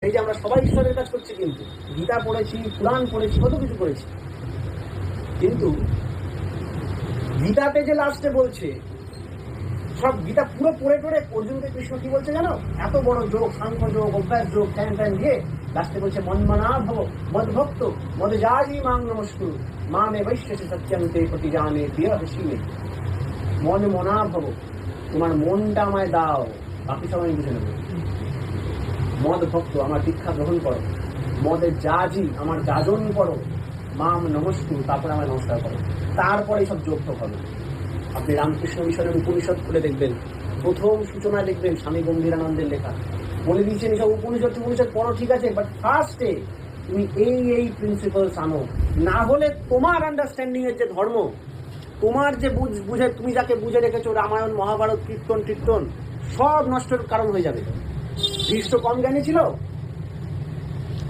এই যে আমরা সবাই ঈশ্বরের কাজ করছি, কিন্তু গীতা পড়েছি, পুরাণ পড়েছি, কত কিছু করেছি, কিন্তু গীতাতে যে লাস্টে বলছে, সব গীতা পুরো পড়ে টড়ে অর্জুনকে কৃষ্ণ কি বলছে জানো? এত বড় যোগ, সাংখ্য যোগ, অভ্যাস যোগ, ফ্যান ফ্যান দিয়ে লাস্টে বলছে মন্মনা ভব মদভক্ত মদজাজি মাং নমস্কু মামে বৈশ্যসে সত্যন্তে প্রতিজানে বিরহসীমে। মন মনা ভব, তোমার মনটা আমায় দাও, বাকি সবাই বুঝে নেবে। মদ ভক্ত, আমার দীক্ষা গ্রহণ করো। মদে জাজি, আমার যাজন করো। মাম নমস্কু, তারপরে আমার নমস্কার করো। তারপরে সব যোগ হবে। আপনি রামকৃষ্ণ মিশনের উপনিষদ খুলে দেখবেন, প্রথম সূচনায় দেখবেন স্বামী গম্ভীরানন্দের লেখা বলে দিয়েছেন এসব উপনিষদ পড়ো, ঠিক আছে, বাট ফার্স্টে তুমি এই প্রিন্সিপালস আনো, না হলে তোমার আন্ডারস্ট্যান্ডিং এর যে ধর্ম, তোমার যে বুঝে তুমি যাকে বুঝে রেখেছো রামায়ণ মহাভারত কীর্তন সব নষ্টের কারণ হয়ে যাবে। ভীষ্ম কম জ্ঞানী ছিল?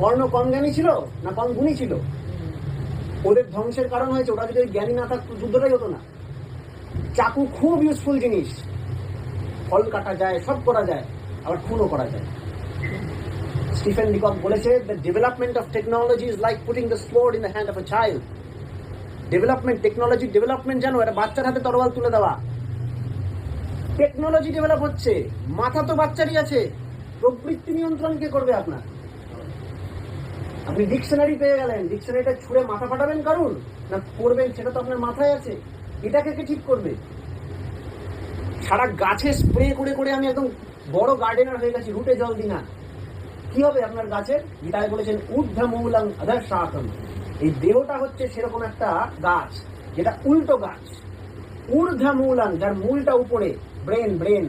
কর্ণ কম জ্ঞানী ছিল না কম গুণী ছিল? ওদের ধ্বংসের কারণ হয়েছে, ওরা যদি জ্ঞানী না থাকতো যুদ্ধটাই হতো না। চাকু খুব ইউজফুল জিনিস, ফল কাটা যায়, সব করা যায়, আবার খুনও করা যায়। স্টিফেন লিকক বলেছে, the development of technology is like putting the sword in the hand of a child. Technology development জানো, একটা বাচ্চার হাতে তরোয়াল তুলে দেওয়া। টেকনোলজি ডেভেলপ হচ্ছে, মাথা তো বাচ্চারই আছে, প্রবৃত্তি নিয়ন্ত্রণ কে করবে আপনার? আপনি ডিকশনারি পেয়ে গেলেন, ডিকশনারিটা ছুঁড়ে মাথা ফাটাবেন কারুর না পড়বেন, সেটা তো আপনার মাথায় আছে। এটাকে কে ঠিক করবে? সারা গাছে স্প্রে করে করে আমি একদম বড় গার্ডেনার হয়ে গেছি, রুটে জল দিই না, কি হবে আপনার গাছের? গীতায় বলেছেন ঊর্ধ্বমূলং অধঃশাখম। এই দেহটা হচ্ছে সেরকম একটা গাছ, যেটা উল্টো গাছ। ঊর্ধ্বমূলং, যার মূলটা উপরে। ব্রেন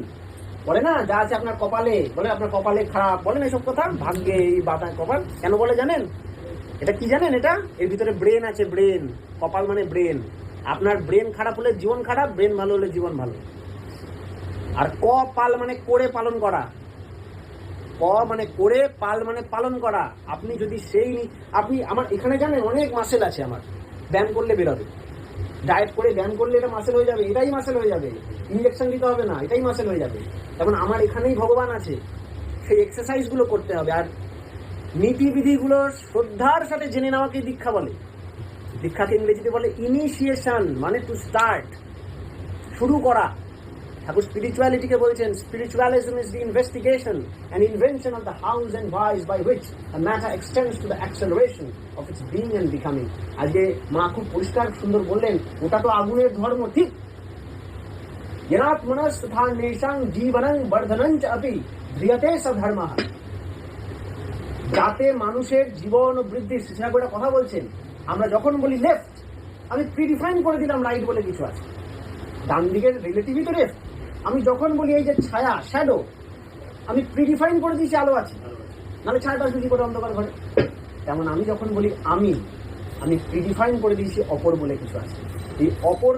বলে না, যা আছে আপনার কপালে, বলে আপনার কপালে খারাপ, বলেন এসব কথা, ভাগ্যে এই বাতায় কপাল কেন বলে জানেন? এটা কি জানেন? এটা এর ভিতরে ব্রেন আছে, ব্রেন। কপাল মানে ব্রেন। আপনার ব্রেন খারাপ হলে জীবন খারাপ, ব্রেন ভালো হলে জীবন ভালো। আর পাল মানে করে পালন করা। মানে করে, পাল মানে পালন করা। আপনি যদি আমার এখানে জানেন অনেক মাসেল আছে আমার, ব্যায়াম করলে বেরোবে। ডায়েট করে ব্যায়াম করলে এটা মাসেল হয়ে যাবে, এটাই মাসেল হয়ে যাবে, ইনজেকশন দিতে হবে না, এটাই মাসেল হয়ে যাবে। যেমন আমার এখানেই ভগবান আছে, সেই এক্সারসাইজ গুলো করতে হবে। আর নীতিবিধিগুলো শ্রদ্ধার সাথে জেনে নেওয়াকে দীক্ষা বলে। দীক্ষাকে ইংরেজিতে বলে ইনিশিয়েশন, মানে টু স্টার্ট, শুরু করা। ঠাকুর স্পিরিচুয়ালিটিকে বলছেন, spiritualism is the investigation and invention of the hows and whys by which a matter extends to the acceleration of its being and becoming. আজকে মা খুব পরিষ্কার সুন্দর বললেন, ওটা তো আগুনের ধর্ম, ঠিক। জ্ঞানাত্মনস্তথানেশাং জীবনং বর্ধনঞ্চ আপি ধ্রিয়তে স ধর্মঃ। যাতে মানুষের জীবন ও বৃদ্ধির সৃষ্টি করে কথা বলছেন। আমরা যখন বলি লেফট, আমি প্রিডিফাইন করে দিলাম রাইট বলে কিছু আছে। ডান দিকের রিলেটিভই তো লেফট। আমি যখন বলি এই যে ছায়া, শ্যাডো, আমি প্রিডিফাইন করে দিয়েছি আলো আছে, নাহলে ছায়াটা যদি করে অন্ধকার ঘরে। তেমন আমি যখন বলি আমি প্রিডিফাইন করে দিয়েছি অপর বলে কিছু আছে। এই অপর